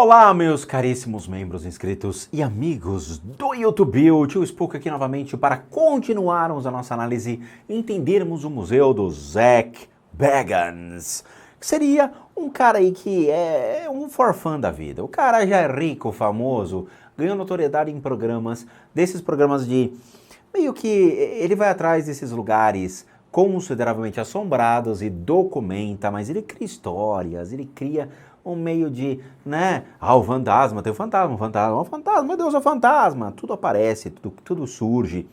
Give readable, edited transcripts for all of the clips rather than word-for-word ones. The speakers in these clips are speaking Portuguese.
Olá, meus caríssimos membros inscritos e amigos do YouTube, o Tio Spook aqui novamente para continuarmos a nossa análise e entendermos o museu do Zak Bagans, que seria um cara aí que é um forfã da vida. O cara já é rico, famoso, ganhou notoriedade em programas, desses programas de... meio que ele vai atrás desses lugares consideravelmente assombrados e documenta, mas ele cria histórias, ele cria um meio de, né, o fantasma, tem o fantasma, meu Deus, é o fantasma, tudo aparece, tudo surge.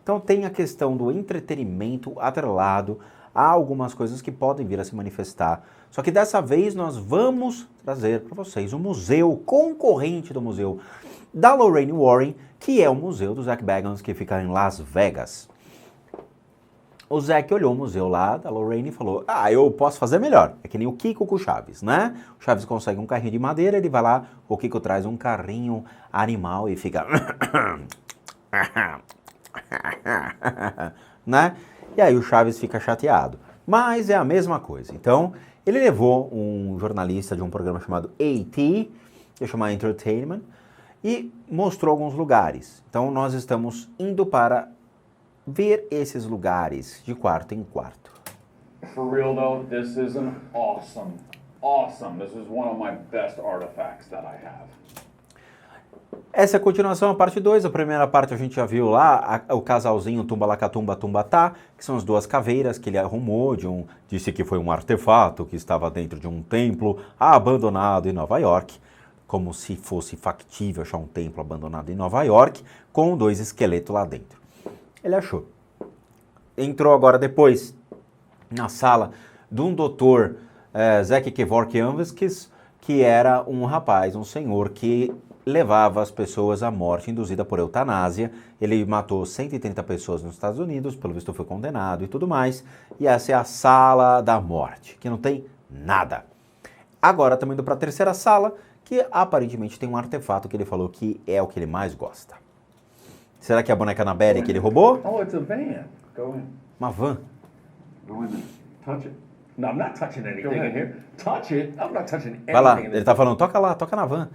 Então tem a questão do entretenimento atrelado a algumas coisas que podem vir a se manifestar. Só que dessa vez nós vamos trazer para vocês o museu concorrente do museu da Lorraine Warren, que é o museu do Zak Bagans, que fica em Las Vegas. O Zak olhou o museu lá da Lorraine e falou, eu posso fazer melhor. É que nem o Kiko com o Chaves, né? O Chaves consegue um carrinho de madeira, ele vai lá, o Kiko traz um carrinho animal e fica... né? E aí o Chaves fica chateado. Mas é a mesma coisa. Então, ele levou um jornalista de um programa chamado AT, que é chamado Entertainment, e mostrou alguns lugares. Então, nós estamos indo para ver esses lugares de quarto em quarto. For real though, this is an awesome. This is one of my best artifacts that I have. Essa é a continuação, a parte 2. A primeira parte a gente já viu lá, o casalzinho Tumbalacatumba Tumbatá, que são as duas caveiras que ele arrumou, disse que foi um artefato que estava dentro de um templo abandonado em Nova York, como se fosse factível achar um templo abandonado em Nova York, com dois esqueletos lá dentro. Ele achou. Entrou agora depois na sala de um doutor Zak Kevorkian-Veskiss, que era um rapaz, um senhor que levava as pessoas à morte induzida por eutanásia. Ele matou 130 pessoas nos Estados Unidos, pelo visto foi condenado e tudo mais. E essa é a sala da morte, que não tem nada. Agora estamos indo para a terceira sala, que aparentemente tem um artefato que ele falou que é o que ele mais gosta. Será que é a boneca Annabelle que ele roubou? Oh, it's a van. Go in. Uma van. Go in there. Touch it. No, I'm not touching anything in here. Touch it? I'm not touching anything. Vai lá, ele tá falando, toca lá, toca na van.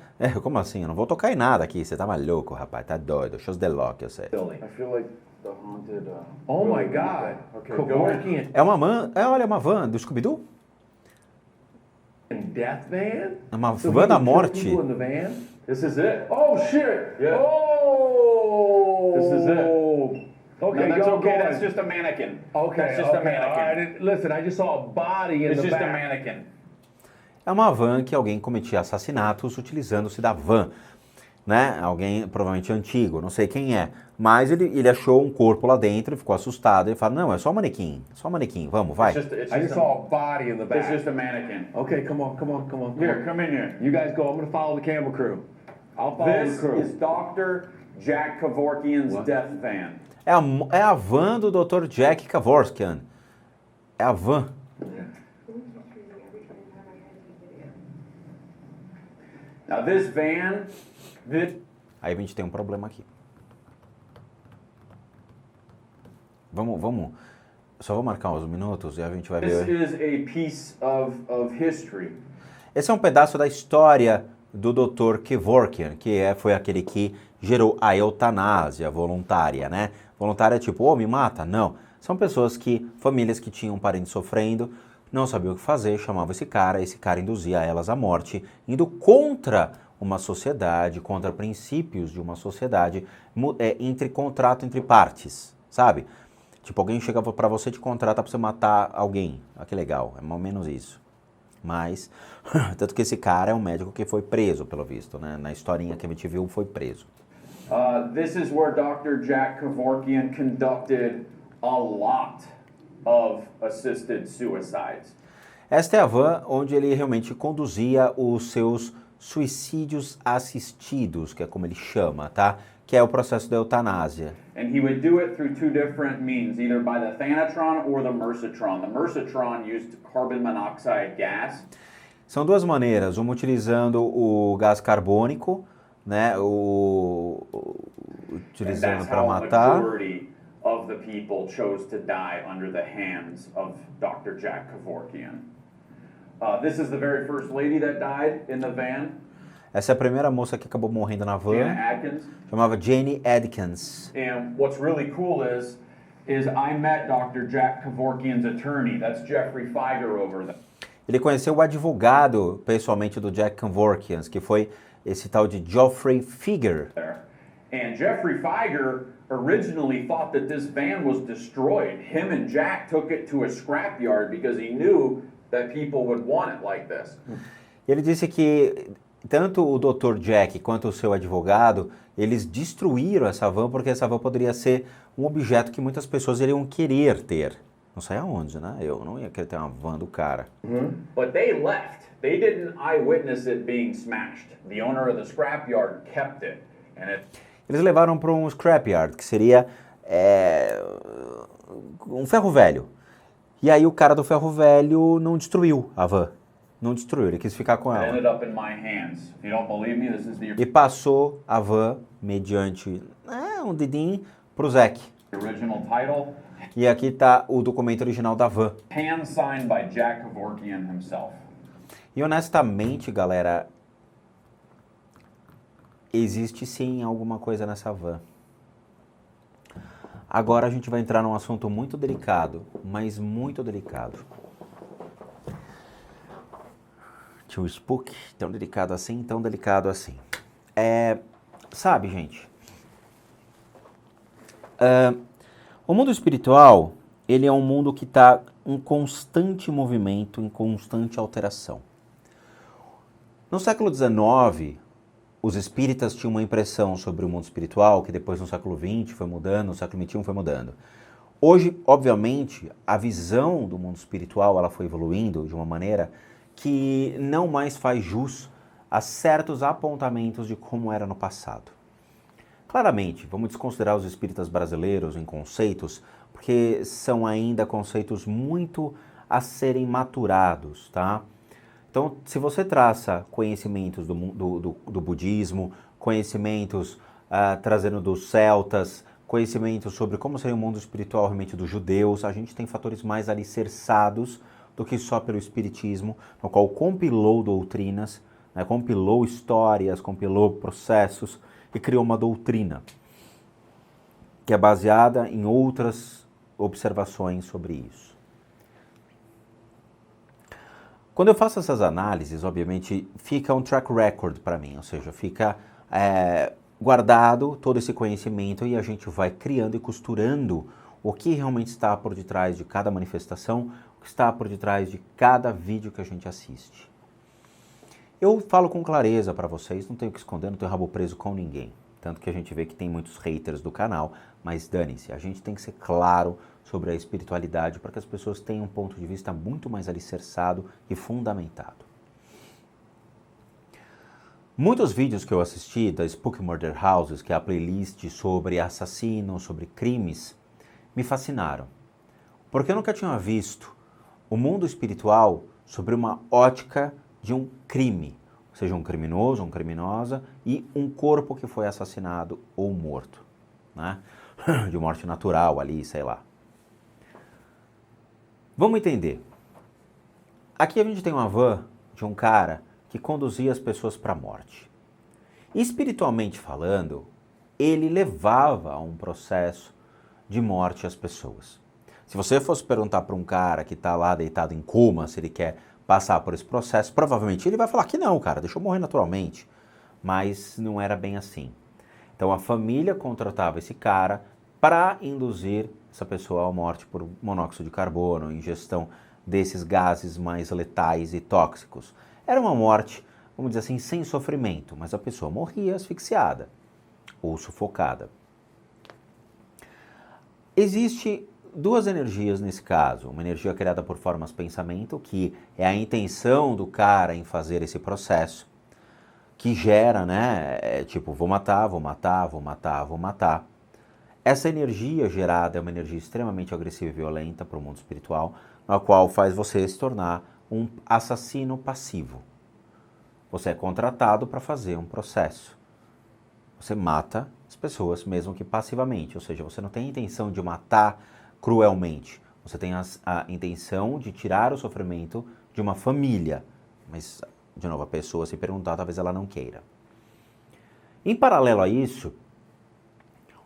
Como assim? Eu não vou tocar em nada aqui, você tá maluco, rapaz, tá doido. Shows the lock, eu sei. I feel like the haunted... Oh my God. Okay, Kevorkian. É uma van, olha, uma van do Scooby-Doo. Death van? É uma van da morte. In the van? This is it. Oh, shit. Yeah. Oh! This is it. Okay, no, that's okay. That's just a mannequin. Okay, that's just a mannequin. Listen, I just saw a body in the back. It's just a mannequin. É uma van que alguém cometia assassinatos utilizando-se da van, né? Alguém provavelmente antigo, não sei quem é. Mas ele achou um corpo lá dentro e ficou assustado. Ele fala, não, é só um manequim, vamos, vai. I just saw a body in the back. It's just a mannequin. Okay, come on. Here, come in here. You guys go. I'm going to follow the camera crew. I'll follow the crew. This is Dr. Jack Kevorkian's death van. É a van do Dr. Jack Kevorkian. É a van. Now this van... Aí a gente tem um problema aqui. Vamos. Só vou marcar uns minutos e a gente vai ver. This is a piece of history. Esse é um pedaço da história do Dr. Kevorkian, que foi aquele que gerou a eutanásia voluntária, né? Voluntária é tipo, me mata? Não. São pessoas famílias que tinham um parente sofrendo, não sabiam o que fazer, chamavam esse cara induzia elas à morte, indo contra uma sociedade, contra princípios de uma sociedade, entre contrato entre partes, sabe? Tipo, alguém chega pra você e te contrata pra você matar alguém. Que legal, é mais ou menos isso. Mas, tanto que esse cara é um médico que foi preso, pelo visto, né? Na historinha que a gente viu, foi preso. This is where Dr. Jack Kevorkian conducted a lot of assisted suicides. Esta é a van onde ele realmente conduzia os seus suicídios assistidos, que é como ele chama, tá? Que é o processo da eutanásia. And he would do it through two different means, either by the Thanatron or the Mercitron. The Mercitron used carbon monoxide gas. São duas maneiras, uma utilizando o gás carbônico, né, utilizando para matar. Of the people chose to die under the hands of Dr. Jack Kevorkian. This is the very first lady that died in the van. Essa é a primeira moça que acabou morrendo na van. Jana Atkins. Chamava Jane Adkins. And what's really cool is I met Dr. Jack Kevorkian's attorney. That's Jeffrey Fieger over there. Ele conheceu o advogado, pessoalmente, do Jack Kevorkian, que foi esse tal de Geoffrey Fieger. And Jeffrey Fieger originally thought that this van was destroyed. Him and Jack took it to a scrapyard because he knew that people would want it like this. Ele disse que tanto o Dr. Jack quanto o seu advogado, eles destruíram essa van porque essa van poderia ser um objeto que muitas pessoas iriam querer ter. Não sei aonde, né? Eu não ia querer ter uma van do cara. But they left. They didn't eyewitness it being smashed. The owner of the scrapyard kept it. Eles levaram para um scrapyard, que seria um ferro velho. E aí o cara do ferro velho não destruiu a van. Não destruiu, ele quis ficar com ela. E passou a van mediante um dedinho pro Zack. E aqui está o documento original da van. Hand signed by Jack Kevorkian himself. E honestamente, galera, existe sim alguma coisa nessa van. Agora a gente vai entrar num assunto muito delicado, mas muito delicado. Tio Spook, tão delicado assim, tão delicado assim. Sabe, gente, o mundo espiritual, ele é um mundo que está em constante movimento, em constante alteração. No século XIX, os espíritas tinham uma impressão sobre o mundo espiritual que depois no século XX foi mudando, no século XXI foi mudando. Hoje, obviamente, a visão do mundo espiritual ela foi evoluindo de uma maneira que não mais faz jus a certos apontamentos de como era no passado. Claramente, vamos desconsiderar os espíritas brasileiros em conceitos, porque são ainda conceitos muito a serem maturados, tá? Então, se você traça conhecimentos do budismo, conhecimentos trazendo dos celtas, conhecimentos sobre como seria o mundo espiritual realmente dos judeus, a gente tem fatores mais alicerçados do que só pelo espiritismo, no qual compilou doutrinas, né, compilou histórias, compilou processos e criou uma doutrina que é baseada em outras observações sobre isso. Quando eu faço essas análises, obviamente, fica um track record para mim, ou seja, fica guardado todo esse conhecimento e a gente vai criando e costurando o que realmente está por detrás de cada manifestação, o que está por detrás de cada vídeo que a gente assiste. Eu falo com clareza para vocês, não tenho o que esconder, não tenho rabo preso com ninguém. Tanto que a gente vê que tem muitos haters do canal, mas dane-se, a gente tem que ser claro sobre a espiritualidade para que as pessoas tenham um ponto de vista muito mais alicerçado e fundamentado. Muitos vídeos que eu assisti da Spook Murder Houses, que é a playlist sobre assassinos, sobre crimes, me fascinaram. Porque eu nunca tinha visto o mundo espiritual sobre uma ótica de um crime, ou seja, um criminoso, uma criminosa e um corpo que foi assassinado ou morto, né? De morte natural ali, sei lá. Vamos entender. Aqui a gente tem uma van de um cara que conduzia as pessoas para a morte. Espiritualmente falando, ele levava a um processo de morte às pessoas. Se você fosse perguntar para um cara que está lá deitado em coma, se ele quer passar por esse processo, provavelmente ele vai falar que não, cara, deixa eu morrer naturalmente. Mas não era bem assim. Então a família contratava esse cara para induzir essa pessoa à morte por monóxido de carbono, ingestão desses gases mais letais e tóxicos. Era uma morte, vamos dizer assim, sem sofrimento, mas a pessoa morria asfixiada ou sufocada. Existe duas energias nesse caso. Uma energia criada por formas pensamento, que é a intenção do cara em fazer esse processo, que gera, né, tipo, vou matar, vou matar, vou matar, vou matar. Essa energia gerada é uma energia extremamente agressiva e violenta para o mundo espiritual, na qual faz você se tornar um assassino passivo. Você é contratado para fazer um processo. Você mata as pessoas, mesmo que passivamente, ou seja, você não tem a intenção de matar cruelmente. Você tem a intenção de tirar o sofrimento de uma família, mas de novo, a pessoa se perguntar, talvez ela não queira. Em paralelo a isso,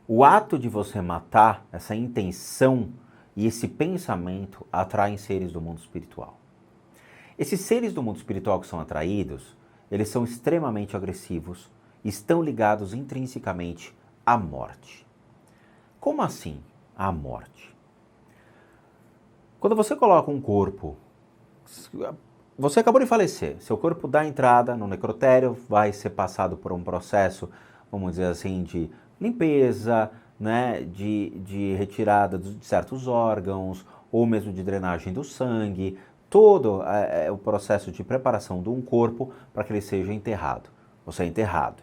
o ato de você matar, essa intenção e esse pensamento atraem seres do mundo espiritual. Esses seres do mundo espiritual que são atraídos, eles são extremamente agressivos e estão ligados intrinsecamente à morte. Como assim, à morte? Quando você coloca um corpo, você acabou de falecer, seu corpo dá entrada no necrotério, vai ser passado por um processo, vamos dizer assim, de limpeza, né, de retirada de certos órgãos, ou mesmo de drenagem do sangue, todo o processo de preparação de um corpo para que ele seja enterrado. Você é enterrado.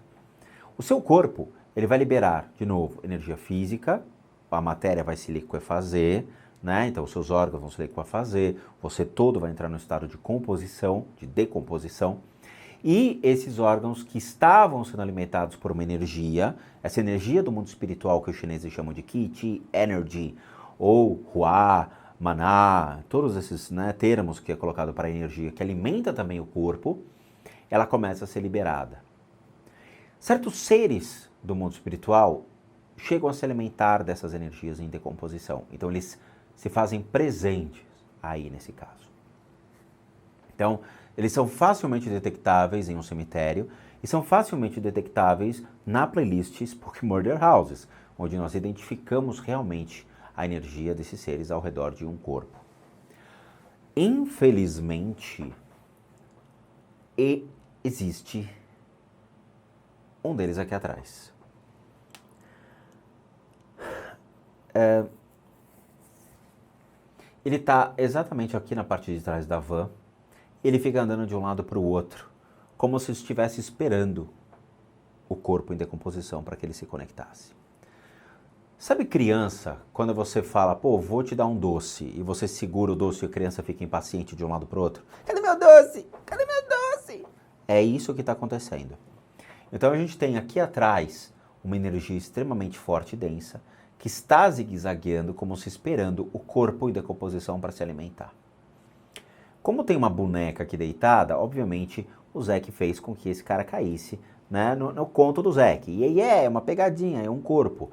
O seu corpo, ele vai liberar, de novo, energia física, a matéria vai se liquefazer, né? Então os seus órgãos vão se liquefazer, você todo vai entrar no estado de composição, de decomposição, e esses órgãos que estavam sendo alimentados por uma energia, essa energia do mundo espiritual que os chineses chamam de Qi, Chi, Energy, ou Hua, Maná, todos esses, né, termos que é colocado para a energia, que alimenta também o corpo, ela começa a ser liberada. Certos seres do mundo espiritual chegam a se alimentar dessas energias em decomposição, então eles se fazem presentes aí nesse caso. Então, eles são facilmente detectáveis em um cemitério e são facilmente detectáveis na playlist Spooky Murder Houses, onde nós identificamos realmente a energia desses seres ao redor de um corpo. Infelizmente, existe um deles aqui atrás. Ele está exatamente aqui na parte de trás da van. Ele fica andando de um lado para o outro, como se estivesse esperando o corpo em decomposição para que ele se conectasse. Sabe criança, quando você fala, pô, vou te dar um doce, e você segura o doce e a criança fica impaciente de um lado para o outro? Cadê meu doce? Cadê meu doce? É isso que está acontecendo. Então a gente tem aqui atrás uma energia extremamente forte e densa, que está zigue-zagueando como se esperando o corpo em decomposição para se alimentar. Como tem uma boneca aqui deitada, obviamente o Zack fez com que esse cara caísse, né, no conto do Zack. E é uma pegadinha, é um corpo.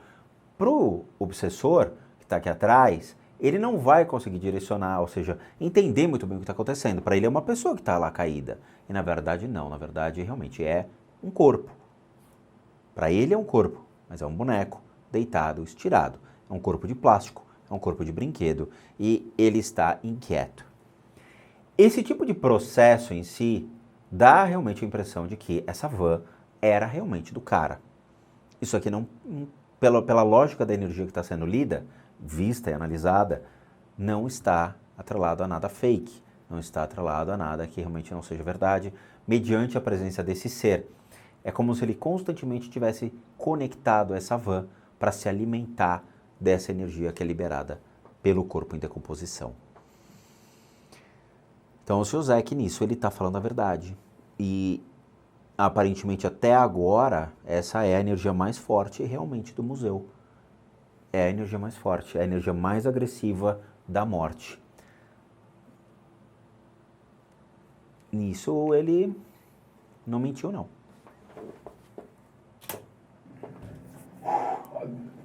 Pro obsessor, que está aqui atrás, ele não vai conseguir direcionar, ou seja, entender muito bem o que está acontecendo. Para ele é uma pessoa que está lá caída. E na verdade não, na verdade realmente é um corpo. Para ele é um corpo, mas é um boneco deitado, estirado. É um corpo de plástico, é um corpo de brinquedo e ele está inquieto. Esse tipo de processo em si dá realmente a impressão de que essa van era realmente do cara. Isso aqui não, pela lógica da energia que está sendo lida, vista e analisada, não está atrelado a nada fake, não está atrelado a nada que realmente não seja verdade, mediante a presença desse ser. É como se ele constantemente tivesse conectado a essa van para se alimentar dessa energia que é liberada pelo corpo em decomposição. Então o seu Zack nisso ele está falando a verdade. E aparentemente até agora essa é a energia mais forte realmente do museu. É a energia mais forte, é a energia mais agressiva da morte. Nisso ele não mentiu não.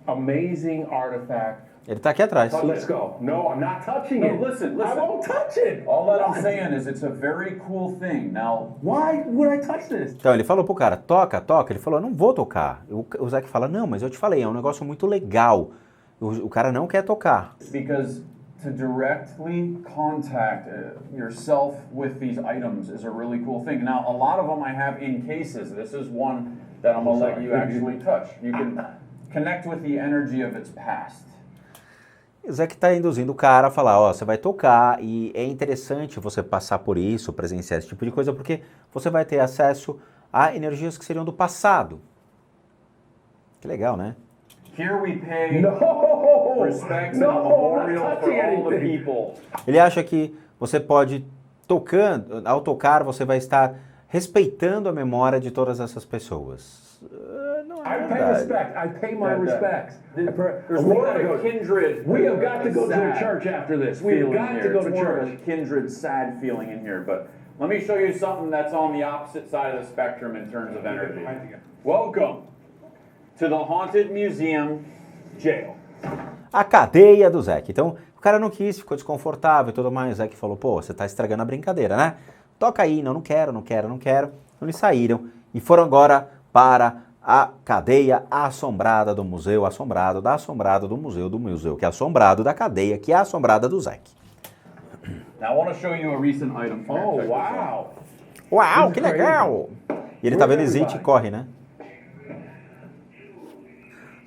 Amazing artifact. Ele tá aqui atrás. Let's go. No, I'm not touching it. Listen. I won't touch it. All that I'm saying is it's a very cool thing. Now, why would I touch this? Então ele falou pro cara, toca. Ele falou, não vou tocar. O Zack fala, não, mas eu te falei, é um negócio muito legal. O cara não quer tocar. because to directly contact yourself with these items is a really cool thing. Now, a lot of them I have in cases. This is one that I'm going to let you actually touch. You can connect with the energy of its past. O Zack está induzindo o cara a falar, ó, você vai tocar e é interessante você passar por isso, presenciar esse tipo de coisa, porque você vai ter acesso a energias que seriam do passado. Que legal, né? Here we pay No. respects No, and a memorial I'm not for touching all the anything. people. Ele acha que você pode, tocando, ao tocar, você vai estar respeitando a memória de todas essas pessoas. Não é I pay verdade. respect. I pay my respects. There's more of a kindred. We have got to go to a sad church after this. We have feeling got here. to go It's to more of church. a kindred sad feeling in here, but Let me show you something that's on the opposite side of the spectrum in terms of energy. Welcome to the Haunted Museum Jail. A cadeia do Zack. Então, o cara não quis, ficou desconfortável e tudo mais. O Zack falou, pô, você tá estragando a brincadeira, né? Toca aí, não quero. Então, eles saíram e foram agora para a cadeia assombrada do museu, assombrado do museu, que é assombrado da cadeia, que é assombrada do Zack. Now I want to show you a recent item. Oh, wow. Uau, que legal! E ele tá vendo Exit e corre, né?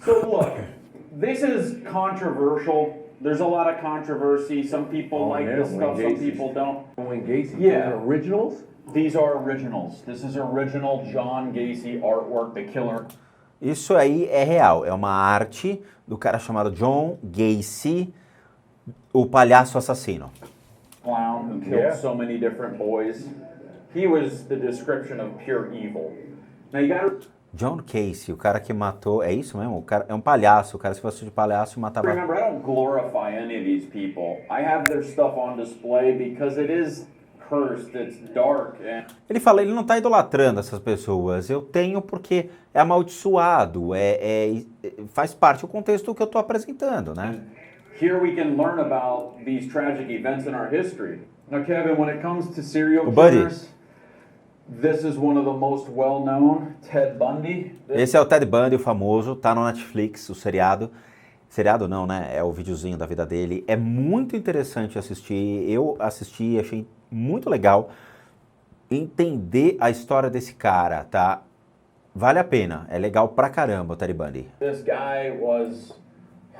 So look, this is controversial. There's a lot of controversy. Some people like this stuff, some people don't. Wayne Gacy. Yeah. Those are originals? These are originals. This is original John Gacy artwork, The Killer. Isso aí é real, é uma arte do cara chamado John Gacy, o palhaço assassino. Clown who killed so many different boys. He was the description of pure evil. Now you gotta John Gacy, o cara que matou, é isso mesmo? O cara é um palhaço, o cara se fosse de palhaço e matava. remember, I don't glorify any of these people. I have their stuff on display because it is cursed, it's dark. Ele fala, ele não está idolatrando essas pessoas, eu tenho porque é amaldiçoado, faz parte do contexto que eu estou apresentando, né? Here we can learn about these tragic events in our history. Now, Kevin, when it comes to serial O Buddy. killers, this is one of the most well-known, Ted Bundy. Esse é o Ted Bundy, o famoso, tá no Netflix, o seriado. Seriado não, né? É o videozinho da vida dele. É muito interessante assistir. Eu assisti, achei muito legal entender a história desse cara, tá? Vale a pena. É legal pra caramba o Ted Bundy. This guy was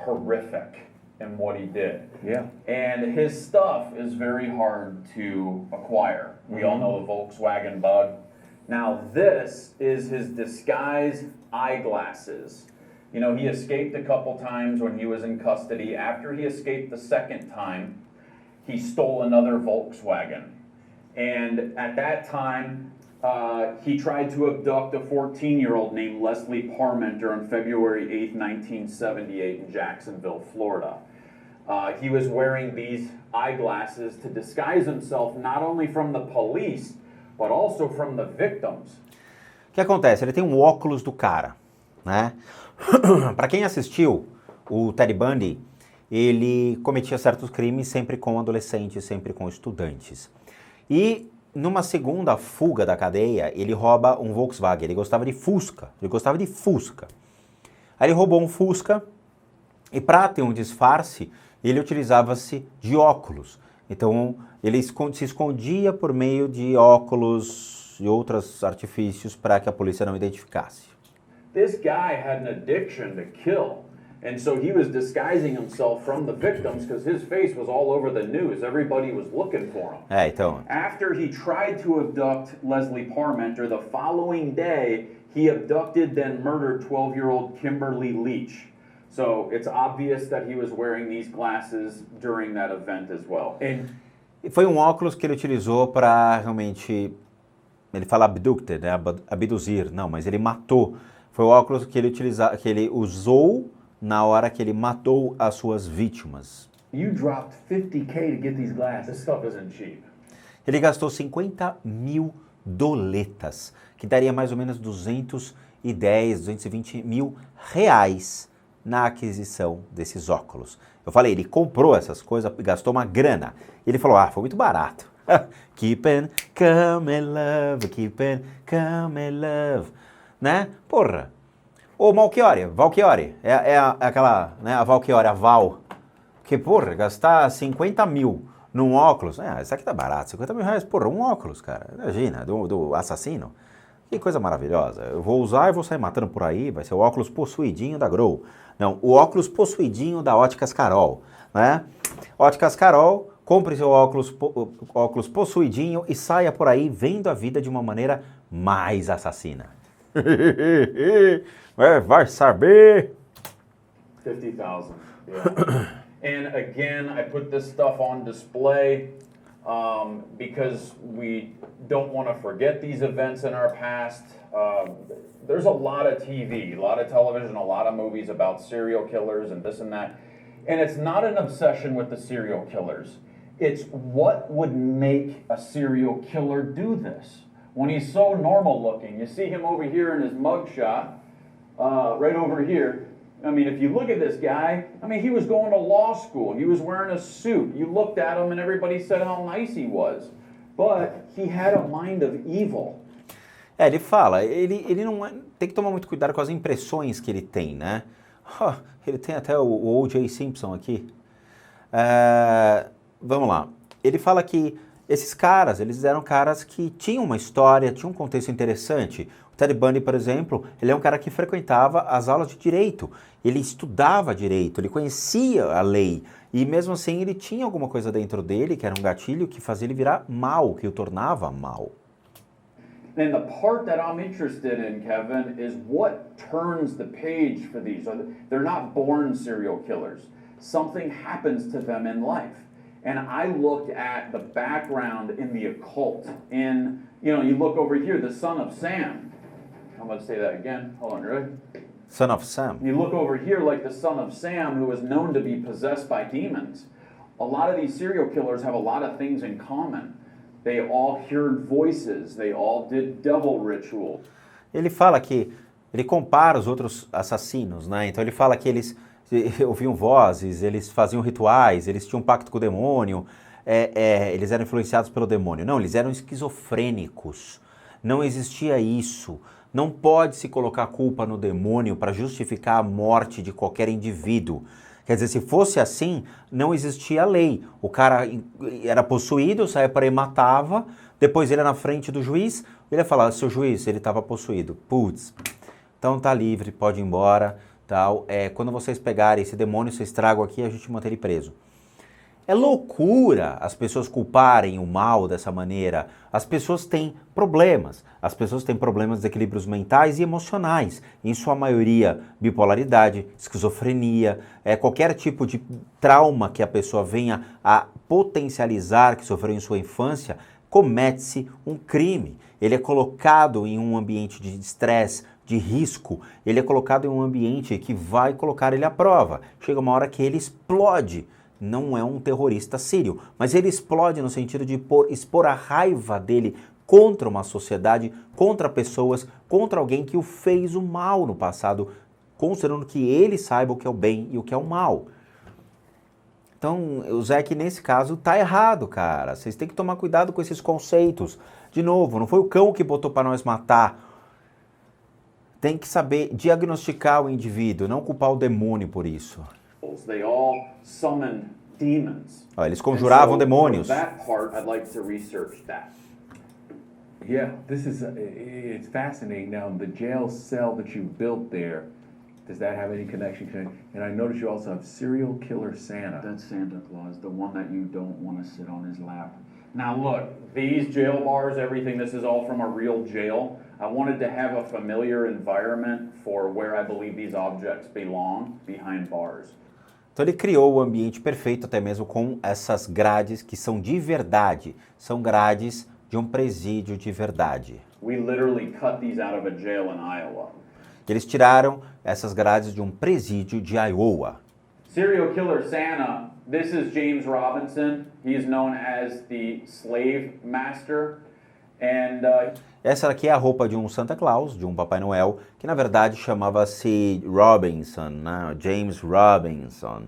horrific in what he did. Yeah. And his stuff is very hard to acquire. We all know the Volkswagen Bug. Now, this is his disguised eyeglasses. You know, he escaped a couple times when he was in custody. After he escaped the second time, he stole another Volkswagen. And at that time, he tried to abduct a 14-year-old named Leslie Parmenter on February 8th, 1978 in Jacksonville, Florida. He was wearing these eyeglasses to disguise himself not only from the police, but also from the victims. O que acontece? Ele tem um óculos do cara, né? Para quem assistiu, o Ted Bundy, ele cometia certos crimes sempre com adolescentes, sempre com estudantes. E numa segunda fuga da cadeia, ele rouba um Volkswagen. Ele gostava de Fusca. Aí ele roubou um Fusca e para ter um disfarce, ele utilizava-se de óculos. Então, ele se escondia por meio de óculos e outros artifícios para que a polícia não identificasse. This guy had an addiction to kill. And so he was disguising himself from the victims because his face was all over the news. Everybody was looking for him. Então. After he tried to abduct Leslie Parmenter, the following day, he abducted then murdered 12-year-old Kimberly Leach. So it's obvious that he was wearing these glasses during that event as well. Foi um óculos que ele utilizou para realmente, ele fala abducted, né? Abduzir, não, mas ele matou. Foi o óculos que ele usou na hora que ele matou as suas vítimas. You dropped $50K to get these glasses. This stuff isn't cheap. Ele gastou 50 mil doletas, que daria mais ou menos 220 mil reais na aquisição desses óculos. Eu falei, ele comprou essas coisas, gastou uma grana. Ele falou, foi muito barato. Keep and come and love, keep and come and love. Né? Porra. Ô, Valchiori, é aquela, né, a Valchiori, a Val, que, porra, gastar 50 mil num óculos, isso aqui tá barato, 50 mil reais, porra, um óculos, cara, imagina, do assassino, que coisa maravilhosa, eu vou usar e vou sair matando por aí, vai ser o óculos possuidinho da Grow, não, o óculos possuidinho da Óticas Carol, né, Óticas Carol, compre seu óculos possuidinho e saia por aí vendo a vida de uma maneira mais assassina. Vai saber. 50,000. Yeah. And again, I put this stuff on display because we don't want to forget these events in our past. There's a lot of TV, a lot of television, a lot of movies about serial killers and this and that. And it's not an obsession with the serial killers. It's what would make a serial killer do this? When he's so normal looking, you see him over here in his mugshot, right over here. I mean, if you look at this guy, I mean, he was going to law school. He was wearing a suit. You looked at him and everybody said how nice he was. But he had a mind of evil. Ele fala, ele não tem que tomar muito cuidado com as impressões que ele tem, né? Ele tem até o O.J. Simpson aqui. Vamos lá. Ele fala que esses caras, eles eram caras que tinham uma história, tinham um contexto interessante. O Ted Bundy, por exemplo, ele é um cara que frequentava as aulas de direito. Ele estudava direito, ele conhecia a lei. E mesmo assim ele tinha alguma coisa dentro dele, que era um gatilho, que fazia ele virar mal, que o tornava mal. And the part that I'm interested in, Kevin, is what turns the page for these. They're not born serial killers. Something happens to them in life. And I looked at the background in the occult. In, you know, you look over here, the son of Sam. I'm going to say that again. Hold on, ready? Son of Sam. You look over here like the son of Sam, who was known to be possessed by demons. A lot of these serial killers have a lot of things in common. They all heard voices. They all did devil rituals. Ele fala que ele compara os outros assassinos, né? Então ele fala que eles ouviam vozes, eles faziam rituais, eles tinham um pacto com o demônio, eles eram influenciados pelo demônio. Não, eles eram esquizofrênicos. Não existia isso. Não pode se colocar culpa no demônio para justificar a morte de qualquer indivíduo. Quer dizer, se fosse assim, não existia lei. O cara era possuído, saía para aí, matava, depois ele ia na frente do juiz, ele ia falar, seu juiz, ele estava possuído. Putz, então tá livre, pode ir embora, tal. Quando vocês pegarem esse demônio, vocês tragam aqui, a gente mantém ele preso. É loucura as pessoas culparem o mal dessa maneira. As pessoas têm problemas. As pessoas têm problemas de equilíbrios mentais e emocionais. Em sua maioria, bipolaridade, esquizofrenia, qualquer tipo de trauma que a pessoa venha a potencializar, que sofreu em sua infância, comete-se um crime. Ele é colocado em um ambiente de estresse, de risco. Ele é colocado em um ambiente que vai colocar ele à prova. Chega uma hora que ele explode. Não é um terrorista sírio, mas ele explode no sentido de expor a raiva dele contra uma sociedade, contra pessoas, contra alguém que o fez o mal no passado, considerando que ele saiba o que é o bem e o que é o mal. Então, o Zack, nesse caso, tá errado, cara. Vocês têm que tomar cuidado com esses conceitos. De novo, não foi o cão que botou para nós matar. Tem que saber diagnosticar o indivíduo, não culpar o demônio por isso. They all summoned demons. Eles conjuravam demônios. That part, I'd like to research that. Yeah, this is it's fascinating. Now, the jail cell that you built there, does that have any connection to it? And I noticed you also have serial killer Santa. That's Santa Claus, the one that you don't want to sit on his lap. Now look, these jail bars, everything, this is all from a real jail. I wanted to have a familiar environment for where I believe these objects belong, behind bars. Então ele criou o ambiente perfeito, até mesmo com essas grades que são de verdade. São grades de um presídio de verdade. We literally cut these out of a jail in Iowa. Eles tiraram essas grades de um presídio de Iowa. Serial killer Santa, this is James Robinson. He is known as the slave master. And essa aqui é a roupa de um Santa Claus, de um Papai Noel, que na verdade chamava-se Robinson, né? James Robinson,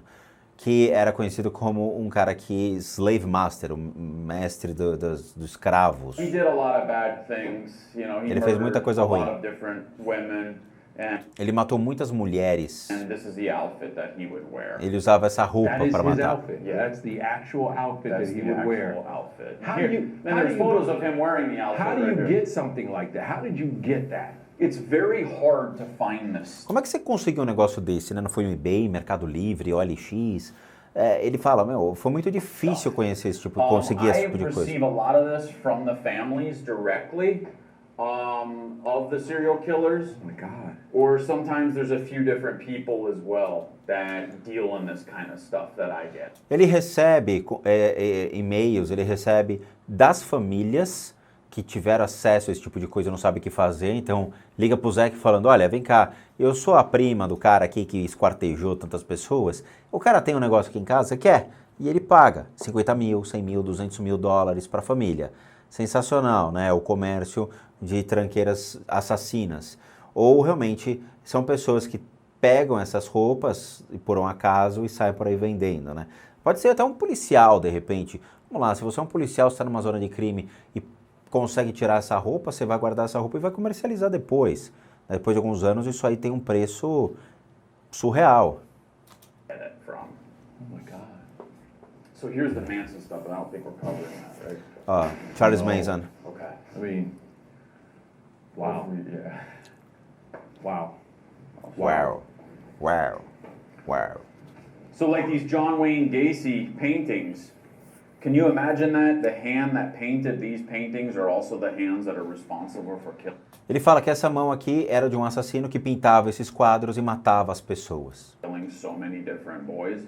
que era conhecido como um cara que slave master, o mestre dos escravos. He did a lot of bad things, you know, ele fez muita coisa ruim. Ele matou muitas mulheres. And this is the outfit that he would wear. Ele usava essa roupa para matar. Yeah. That's the actual outfit that he would wear. Outfit. How do you? There's photos of him wearing the outfit. How do you get something like that? How did you get that? It's very hard to find this. Como é que você conseguiu um negócio desse, né? Não foi no eBay, Mercado Livre, OLX? Ele fala, foi muito difícil conhecer esse tipo, conseguir esse tipo de coisa. I receive a lot of this from the families directly. Of the serial killers. Oh my God. Or sometimes there's a few different people as well that deal in this kind of stuff that I get. Ele recebe e-mails, ele recebe das famílias que tiveram acesso a esse tipo de coisa e não sabem o que fazer, então liga pro Zack falando, olha, vem cá, eu sou a prima do cara aqui que esquartejou tantas pessoas, o cara tem um negócio aqui em casa, você quer? e ele paga 50 mil, 100 mil, 200 mil dólares para a família. Sensacional, né? O comércio de tranqueiras assassinas. Ou realmente são pessoas que pegam essas roupas por um acaso e saem por aí vendendo, né? Pode ser até um policial, de repente. Vamos lá, se você é um policial, você está numa zona de crime e consegue tirar essa roupa, você vai guardar essa roupa e vai comercializar depois. Depois de alguns anos, isso aí tem um preço surreal. Oh my God. So here's the Manson stuff, and I don't think we're covering that, right? Charles Manson. Okay. I mean, wow. Yeah. Wow. Wow. Wow. Wow. So like these John Wayne Gacy paintings, can you imagine that the hand that painted these paintings are also the hands that are responsible for killing? Ele fala que essa mão aqui era de um assassino que pintava esses quadros e matava as pessoas. Killing so many different boys.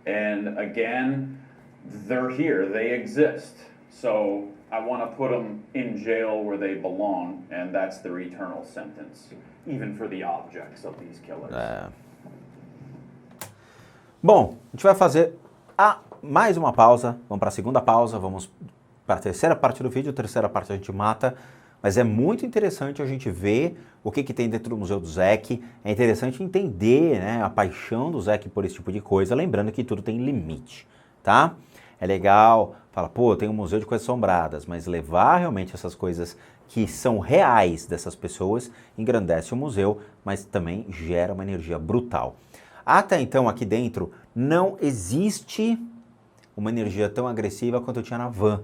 And again, they're here, they exist. So I want to put them in jail where they belong, and that's their eternal sentence, even for the objects of these killers. Bom, a gente vai fazer mais uma pausa, vamos para a segunda pausa, vamos para a terceira parte do vídeo, a terceira parte a gente mata, mas é muito interessante a gente ver o que tem dentro do Museu do Zec, é interessante entender, né, a paixão do Zec por esse tipo de coisa, lembrando que tudo tem limite, tá? É legal, fala, pô, tem um museu de coisas assombradas, mas levar realmente essas coisas que são reais dessas pessoas engrandece o museu, mas também gera uma energia brutal. Até então, aqui dentro, não existe uma energia tão agressiva quanto tinha na van,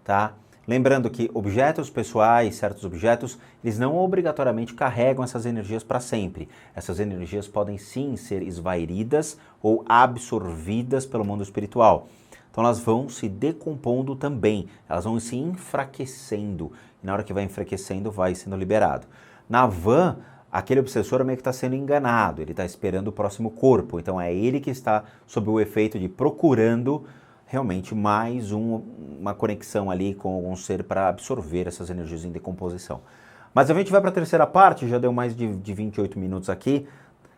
tá? Lembrando que objetos pessoais, certos objetos, eles não obrigatoriamente carregam essas energias para sempre. Essas energias podem sim ser esvairidas ou absorvidas pelo mundo espiritual. Então elas vão se decompondo também, elas vão se enfraquecendo. E na hora que vai enfraquecendo, vai sendo liberado. Na van, aquele obsessor meio que está sendo enganado, ele está esperando o próximo corpo. Então é ele que está sob o efeito de procurando realmente mais uma conexão ali com algum ser para absorver essas energias em decomposição. Mas a gente vai para a terceira parte, já deu mais de 28 minutos aqui,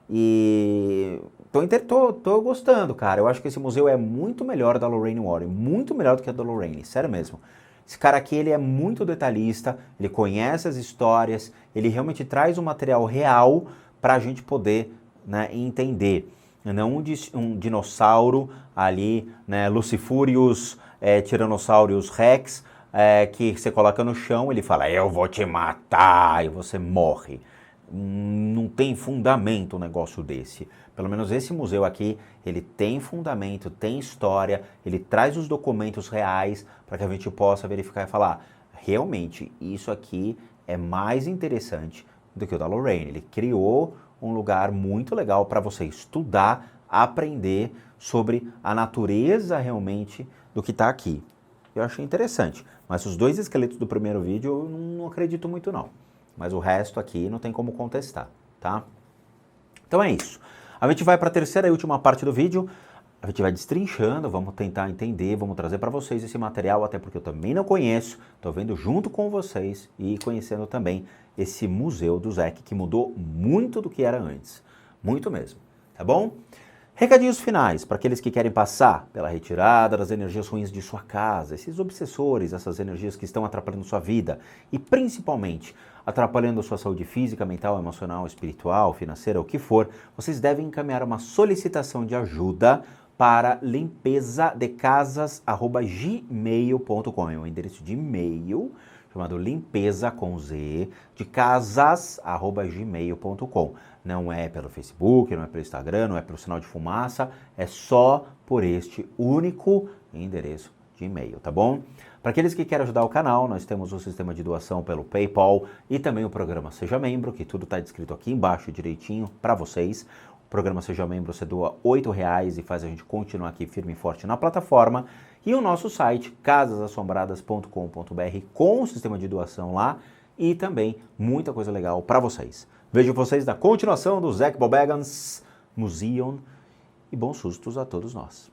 e tô gostando, cara. Eu acho que esse museu é muito melhor da Lorraine Warren, muito melhor do que a da Lorraine, sério mesmo. Esse cara aqui, ele é muito detalhista, ele conhece as histórias, ele realmente traz um material real para a gente poder, né, entender. Não um dinossauro ali, né, Lucifurius, Tyrannosaurus Rex, que você coloca no chão, ele fala, eu vou te matar, e você morre. Não tem fundamento um negócio desse. Pelo menos esse museu aqui, ele tem fundamento, tem história, ele traz os documentos reais para que a gente possa verificar e falar, realmente, isso aqui é mais interessante do que o da Lorraine. Ele criou um lugar muito legal para você estudar, aprender sobre a natureza realmente do que está aqui. Eu achei interessante, mas os dois esqueletos do primeiro vídeo eu não acredito muito não. Mas o resto aqui não tem como contestar, tá? Então é isso. A gente vai para a terceira e última parte do vídeo. A gente vai destrinchando, vamos tentar entender, vamos trazer para vocês esse material, até porque eu também não conheço, estou vendo junto com vocês e conhecendo também esse museu do Zec, que mudou muito do que era antes. Muito mesmo, tá bom? Recadinhos finais para aqueles que querem passar pela retirada das energias ruins de sua casa, esses obsessores, essas energias que estão atrapalhando sua vida e principalmente atrapalhando sua saúde física, mental, emocional, espiritual, financeira, o que for, vocês devem encaminhar uma solicitação de ajuda para limpezadecasas@gmail.com. É um endereço de e-mail chamado limpeza com Z de casas@gmail.com. Não é pelo Facebook, não é pelo Instagram, não é pelo sinal de fumaça, é só por este único endereço de e-mail, tá bom? Para aqueles que querem ajudar o canal, nós temos o sistema de doação pelo PayPal e também o programa Seja Membro, que tudo está descrito aqui embaixo direitinho para vocês. O programa Seja Membro, você doa R$8 e faz a gente continuar aqui firme e forte na plataforma. E o nosso site, casasassombradas.com.br, com o sistema de doação lá e também muita coisa legal para vocês. Vejo vocês na continuação do Zec Bobegans Museum e bons sustos a todos nós.